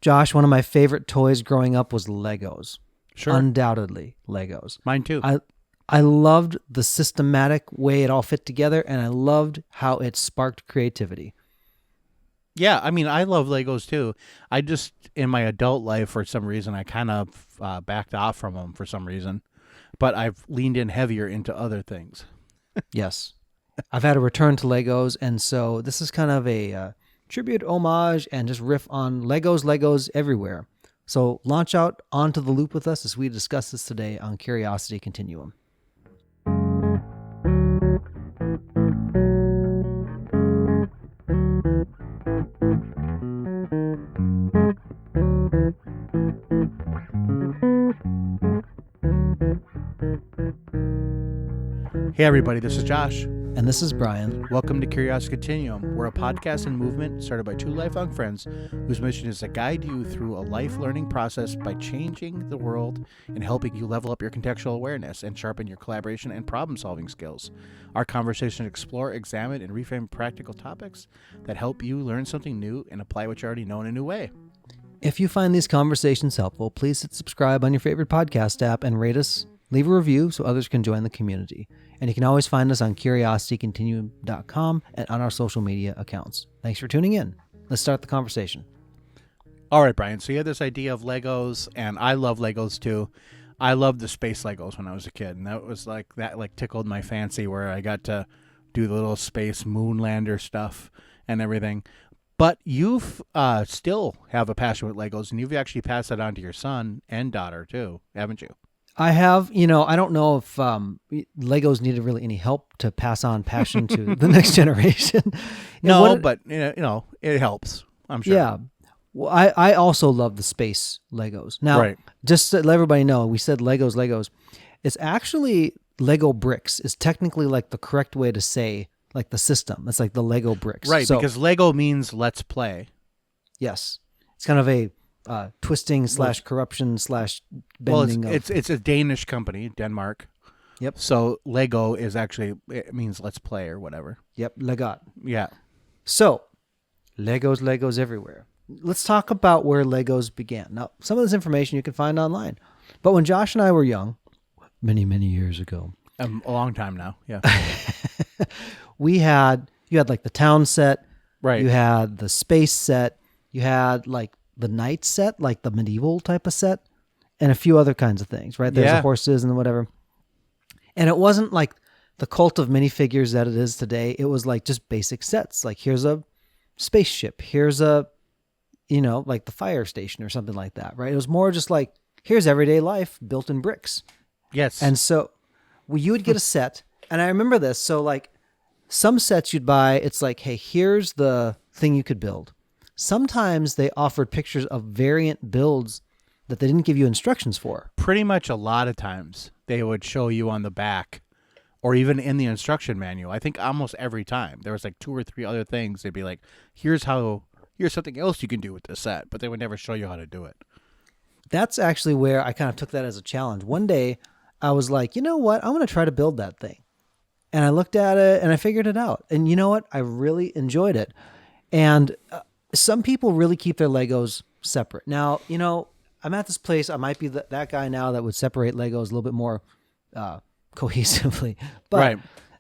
Josh, one of my favorite toys growing up was Legos. Sure. Undoubtedly, Legos. Mine too. I loved the systematic way it all fit together, and I loved how it sparked creativity. Yeah, I mean, I love Legos too. I just, in my adult life, for some reason, I kind of backed off from them for some reason. But I've leaned in heavier into other things. Yes. I've had a return to Legos, and so this is kind of a tribute, homage, and just riff on Legos everywhere. So launch out onto the loop with us as we discuss this today on Curiosity Continuum. Hey everybody, this is Josh. And this is Brian. Welcome to Curiosity Continuum. We're a podcast and movement started by two lifelong friends whose mission is to guide you through a life learning process by changing the world and helping you level up your contextual awareness and sharpen your collaboration and problem solving skills. Our conversations explore, examine, and reframe practical topics that help you learn something new and apply what you already know in a new way. If you find these conversations helpful, please hit subscribe on your favorite podcast app and rate us. Leave a review so others can join the community. And you can always find us on curiositycontinuum.com and on our social media accounts. Thanks for tuning in. Let's start the conversation. All right, Brian. So you had this idea of Legos, and I love Legos too. I loved the space Legos when I was a kid, and that tickled my fancy where I got to do the little space moonlander stuff and everything. But you've still have a passion with Legos, and you've actually passed that on to your son and daughter too, haven't you? I have, I don't know if Legos needed really any help to pass on passion to the next generation. But it helps, I'm sure. Yeah. Well, I also love the space Legos. Now, right. Just to let everybody know, we said Legos. It's actually Lego bricks is technically like the correct way to say like the system. It's like the Lego bricks. Right, because Lego means let's play. Yes. It's kind of a twisting / corruption / bending. Well, it's a Danish company, Denmark. Yep. So Lego is actually, it means let's play or whatever. Yep, Legot. Yeah. So, Legos everywhere. Let's talk about where Legos began. Now, some of this information you can find online. But when Josh and I were young, many, many years ago. A long time now, yeah. you had like the town set. Right. You had the space set. You had like the knight set, like the medieval type of set, and a few other kinds of things, right? There's the horses and whatever. And it wasn't like the cult of minifigures that it is today. It was like just basic sets. Like here's a spaceship. Here's a, like the fire station or something like that, right? It was more just like, here's everyday life built in bricks. Yes. And so you would get a set. And I remember this. So like some sets you'd buy, it's like, hey, here's the thing you could build. Sometimes they offered pictures of variant builds that they didn't give you instructions for. Pretty much a lot of times they would show you on the back or even in the instruction manual. I think almost every time there was like 2 or 3 other things. They'd be like, here's something else you can do with this set, but they would never show you how to do it. That's actually where I kind of took that as a challenge. One day I was like, you know what? I'm going to try to build that thing. And I looked at it and I figured it out. And you know what? I really enjoyed it. And some people really keep their Legos separate. Now, I'm at this place. I might be that guy now that would separate Legos a little bit more cohesively. But right.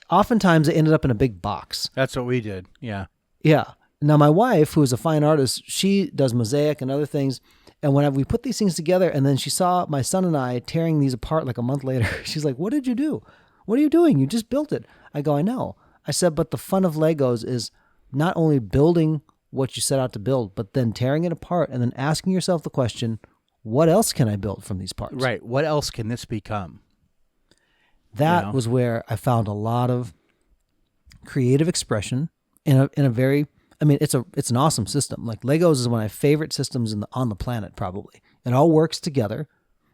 Oftentimes they ended up in a big box. That's what we did. Yeah. Yeah. Now, my wife, who is a fine artist, she does mosaic and other things. And when we put these things together, and then she saw my son and I tearing these apart like a month later, she's like, what did you do? What are you doing? You just built it. I go, I know. I said, but the fun of Legos is not only building what you set out to build, but then tearing it apart and then asking yourself the question, what else can I build from these parts? Right. What else can this become? That was where I found a lot of creative expression in a very, it's an awesome system. Like Legos is one of my favorite systems on the planet, probably. It all works together,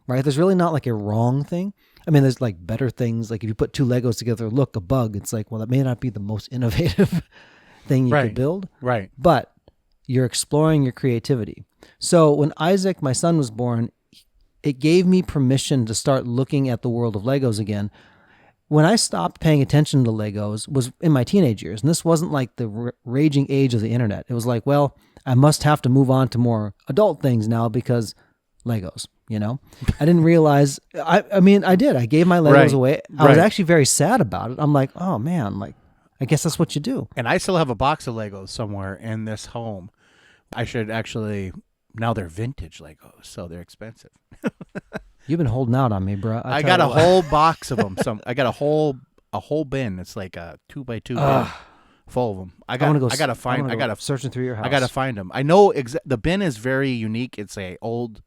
right? There's really not like a wrong thing. There's like better things. Like if you put 2 Legos together, look, a bug, it's like, well, that may not be the most innovative thing you could build. Right. But you're exploring your creativity. So when Isaac, my son, was born, it gave me permission to start looking at the world of Legos again when I stopped paying attention to Legos was in my teenage years. And this wasn't like the raging age of the internet. It was like, well, I must have to move on to more adult things now because Legos, you know? I didn't realize, I mean, I did. I gave my Legos away. I was actually very sad about it. I'm like, oh man, like, I guess that's what you do. And I still have a box of Legos somewhere in this home. I should actually, now they're vintage Legos, so they're expensive. You've been holding out on me, bro. I got a whole box of them. I got a whole bin. It's like a 2x2 bin full of them. I gotta searching through your house. I gotta find them. I know the bin is very unique. It's a old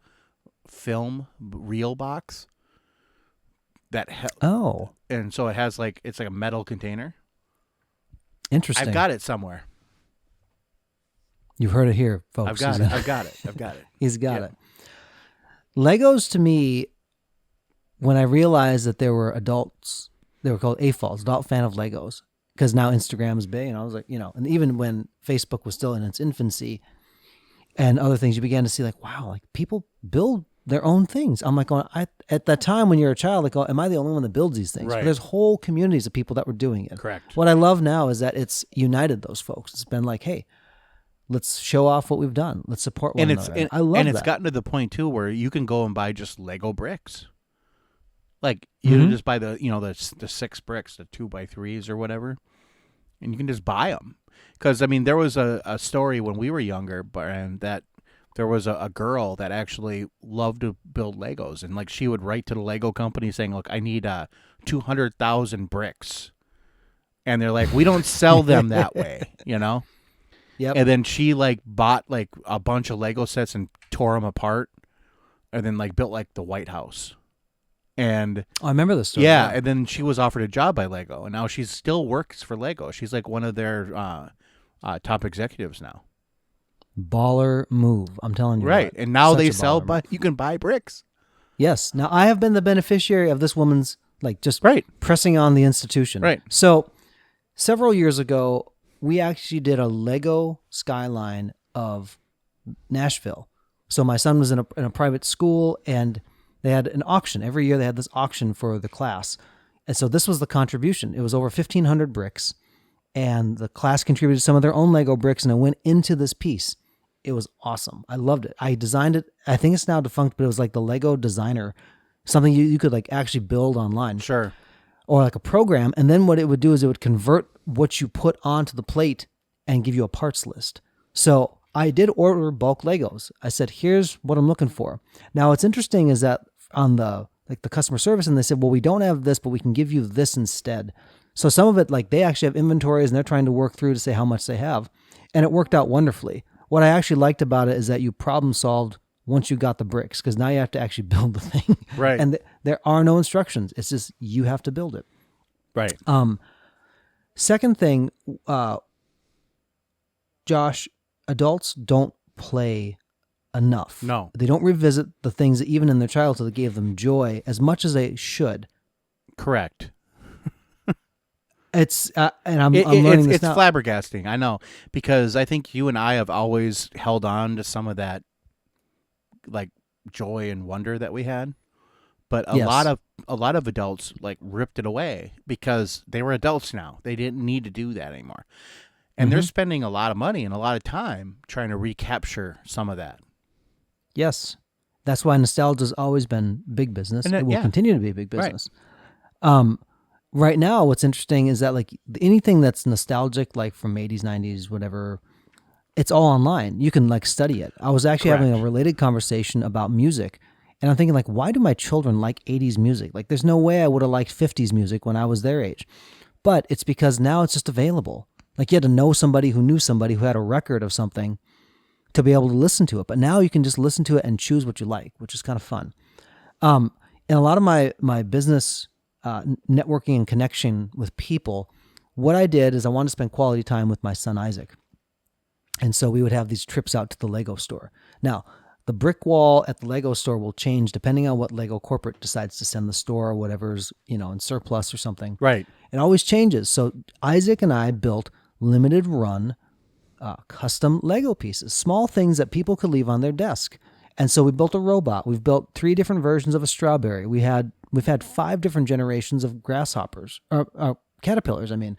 film reel box and so it has like, it's like a metal container. Interesting. I've got it somewhere. You've heard it here, folks. I've got it. He's got it. Legos, to me, when I realized that there were adults, they were called AFOLs, adult fan of Legos, because now Instagram is big, and I was like, and even when Facebook was still in its infancy and other things, you began to see like, wow, like people build their own things. I'm like, at that time when you're a child, like, am I the only one that builds these things? Right. But there's whole communities of people that were doing it. Correct. What I love now is that it's united those folks. It's been like, hey, let's show off what we've done. Let's support one another. I love that. And it's gotten to the point too where you can go and buy just Lego bricks. Like you just buy the 6 bricks, the 2x3s or whatever, and you can just buy them. Because I mean, there was a story when we were younger, and that there was a girl that actually loved to build Legos, and like she would write to the Lego company saying, "Look, I need 200,000 bricks," and they're like, "We don't sell them that way," Yep. And then she like bought like a bunch of Lego sets and tore them apart, and then like built like the White House. And I remember this story. Yeah, and then she was offered a job by Lego, and now she still works for Lego. She's like one of their top executives now. Baller move, I'm telling you. Right, and now they sell, but you can buy bricks. Yes. Now I have been the beneficiary of this woman's like just pressing on the institution. Right. So several years ago, we actually did a Lego skyline of Nashville. So my son was in a private school, and they had an auction. Every year they had this auction for the class. And so this was the contribution. It was over 1,500 bricks, and the class contributed some of their own Lego bricks, and it went into this piece. It was awesome. I loved it. I designed it. I think it's now defunct, but it was like the Lego Designer, something you could like actually build online. Sure. Or like a program. And then what it would do is it would convert what you put onto the plate and give you a parts list. So I did order bulk Legos. I said, here's what I'm looking for. Now what's interesting is that on the customer service, and they said, well, we don't have this, but we can give you this instead. So some of it, like they actually have inventories and they're trying to work through to say how much they have. And it worked out wonderfully. What I actually liked about it is that you problem solved once you got the bricks, because now you have to actually build the thing. Right. And there are no instructions. It's just you have to build it. Right. Second thing, Josh, adults don't play enough. No. They don't revisit the things that even in their childhood that gave them joy as much as they should. Correct. It's and I'm learning this it's now. It's flabbergasting. I know, because I think you and I have always held on to some of that, like joy and wonder that we had, but a lot of adults like ripped it away because they were adults now. They didn't need to do that anymore, and they're spending a lot of money and a lot of time trying to recapture some of that. Yes, that's why nostalgia has always been big business. It will continue to be big business. Right. Right now, what's interesting is that like anything that's nostalgic, like from 80s, 90s, whatever, it's all online. You can like study it. I was actually having a related conversation about music, and I'm thinking like, why do my children like 80s music? Like there's no way I would have liked 50s music when I was their age. But it's because now it's just available. Like you had to know somebody who knew somebody who had a record of something to be able to listen to it. But now you can just listen to it and choose what you like, which is kind of fun. And a lot of my business networking and connection with people, what I did is I wanted to spend quality time with my son Isaac. And so we would have these trips out to the Lego store. Now, the brick wall at the Lego store will change depending on what Lego corporate decides to send the store or whatever's, in surplus or something. Right. It always changes. So Isaac and I built limited run custom Lego pieces, small things that people could leave on their desk. And so we built a robot. We've built 3 different versions of a strawberry. We've had 5 different generations of grasshoppers, or caterpillars. I mean,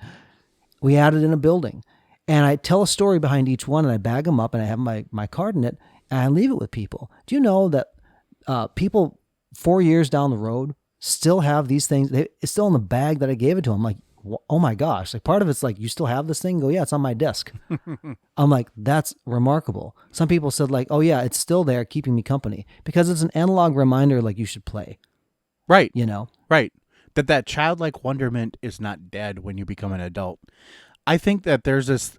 we added in a building, and I tell a story behind each one, and I bag them up, and I have my card in it, and I leave it with people. Do you know that people 4 years down the road still have these things? It's still in the bag that I gave it to them. Like, oh my gosh! Like, part of it's like, you still have this thing? Go, yeah, it's on my desk. I'm like, that's remarkable. Some people said like, oh yeah, it's still there, keeping me company, because it's an analog reminder. Like, you should play. Right. You know. Right. That childlike wonderment is not dead when you become an adult. I think that there's this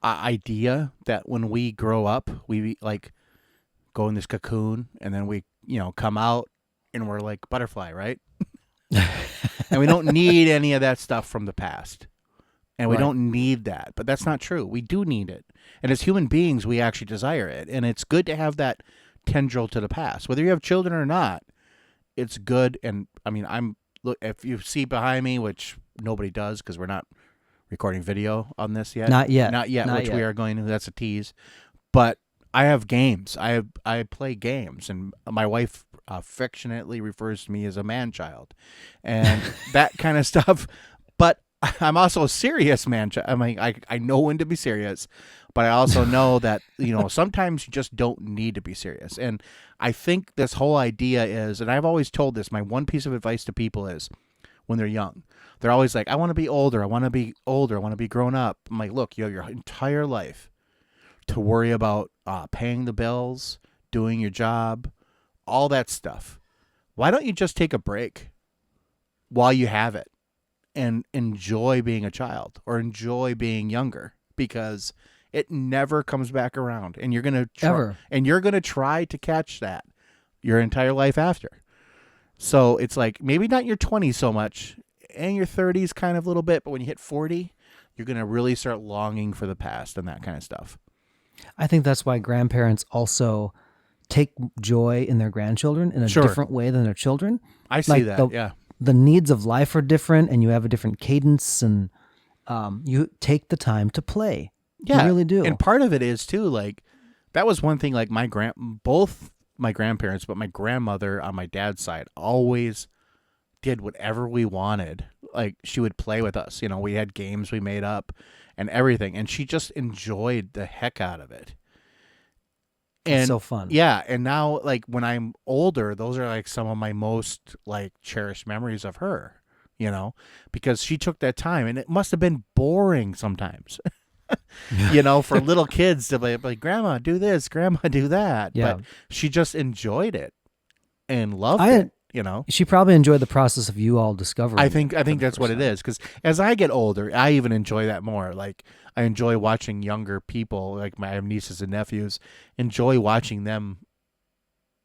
idea that when we grow up, we like go in this cocoon, and then we, come out and we're like butterfly, right? And we don't need any of that stuff from the past. And we don't need that. But that's not true. We do need it. And as human beings, we actually desire it. And it's good to have that tendril to the past. Whether you have children or not, it's good. And I mean, if you see behind me, which nobody does because we're not recording video on this yet. Not yet. We are going to. That's a tease. But I have games. I play games, and my wife affectionately refers to me as a man-child, and that kind of stuff. But I'm also a serious man-child. I mean, I know when to be serious, but I also know that sometimes you just don't need to be serious. And I think this whole idea is, and I've always told this, my one piece of advice to people is, when they're young, they're always like, I want to be older. I want to be older. I want to be grown up. I'm like, look, you have your entire life to worry about paying the bills, doing your job, all that stuff. Why don't you just take a break while you have it and enjoy being a child or enjoy being younger? Because it never comes back around, and you're gonna try to catch that your entire life after. So it's like, maybe not your 20s so much, and your 30s kind of a little bit, but when you hit 40, you're gonna really start longing for the past and that kind of stuff. I think that's why grandparents also take joy in their grandchildren in a different way than their children. I see that. The needs of life are different, and you have a different cadence, and you take the time to play. Yeah, you really do. And part of it is too, like, that was one thing. Like both my grandparents, but my grandmother on my dad's side always did whatever we wanted. Like, she would play with us. We had games we made up and everything, and she just enjoyed the heck out of it. And it's so fun. Yeah, and now, like, when I'm older, those are like some of my most like cherished memories of her, because she took that time, and it must have been boring sometimes. For little kids to be like, Grandma, do this, Grandma, do that. Yeah. But she just enjoyed it and loved it. She probably enjoyed the process of you all discovering. I think that's what it is. Because as I get older, I even enjoy that more. Like, I enjoy watching younger people, like I have nieces and nephews, enjoy watching them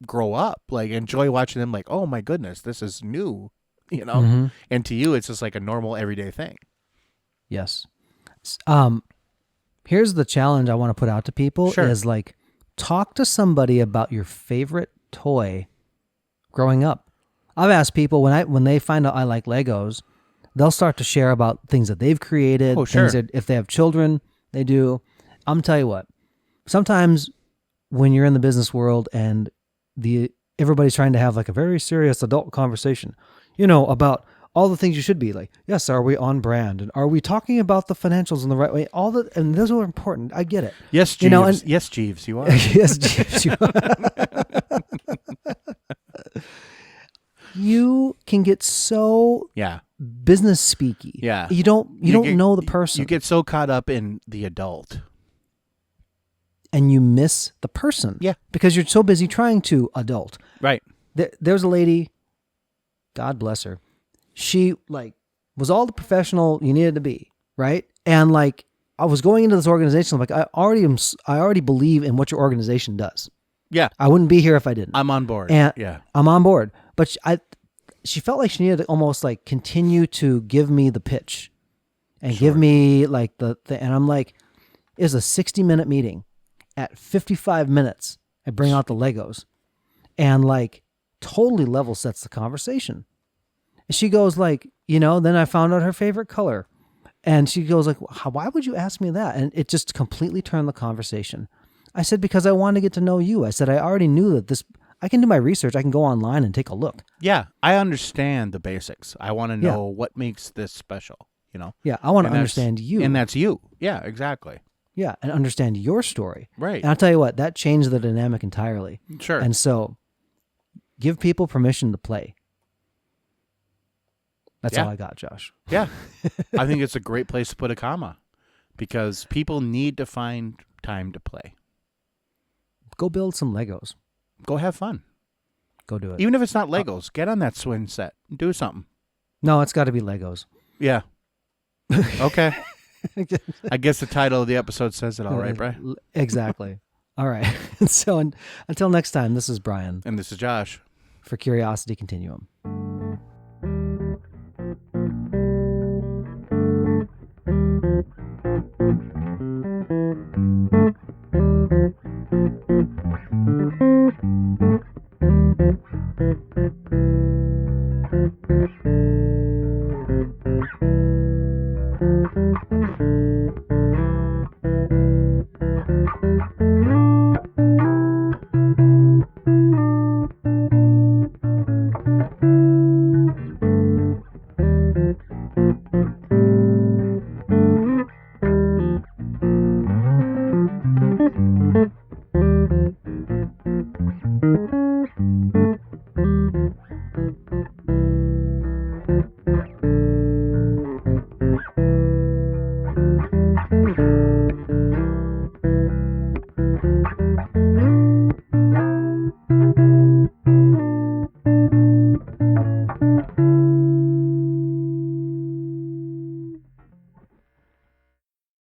grow up. Like, enjoy watching them like, oh my goodness, this is new, Mm-hmm. And to you, it's just like a normal everyday thing. Yes. Here's the challenge I want to put out to people is like, talk to somebody about your favorite toy growing up. I've asked people when they find out I like Legos, they'll start to share about things that they've created. Things that, if they have children, they do. I'm tell you what, sometimes when you're in the business world and everybody's trying to have like a very serious adult conversation, about all the things you should be like, yes, are we on brand? And are we talking about the financials in the right way? And those are important. I get it. Yes, Jeeves. Yes, Jeeves, you are. Yes, Jeeves, you are. You can get so business speaky. Yeah. You don't know the person. You get so caught up in the adult. And you miss the person. Yeah. Because you're so busy trying to adult. Right. There's a lady, God bless her. She was all the professional you needed to be, right? And I was going into this organization, I'm like, I already believe in what your organization does. Yeah. I wouldn't be here if I didn't. I'm on board. And yeah. I'm on board. But she felt like she needed to almost continue to give me the pitch and give me the and I'm like, it's a 60-minute meeting. At 55 minutes, I bring out the Legos and totally level sets the conversation. And she goes then I found out her favorite color. And she goes why would you ask me that? And it just completely turned the conversation. I said, because I wanted to get to know you. I said, I already knew that this, I can do my research. I can go online and take a look. Yeah, I understand the basics. I want to know what makes this special, Yeah, I want to understand you. And that's you. Yeah, exactly. Yeah, and understand your story. Right. And I'll tell you what, that changed the dynamic entirely. Sure. And so, give people permission to play. That's all I got, Josh. Yeah. I think it's a great place to put a comma because people need to find time to play. Go build some Legos. Go have fun. Go do it. Even if it's not Legos, get on that swing set. Do something. No, it's got to be Legos. Yeah. Okay. I guess the title of the episode says it all, right, Brian? Exactly. All right. So until next time, this is Brian. And this is Josh. For Curiosity Continuum.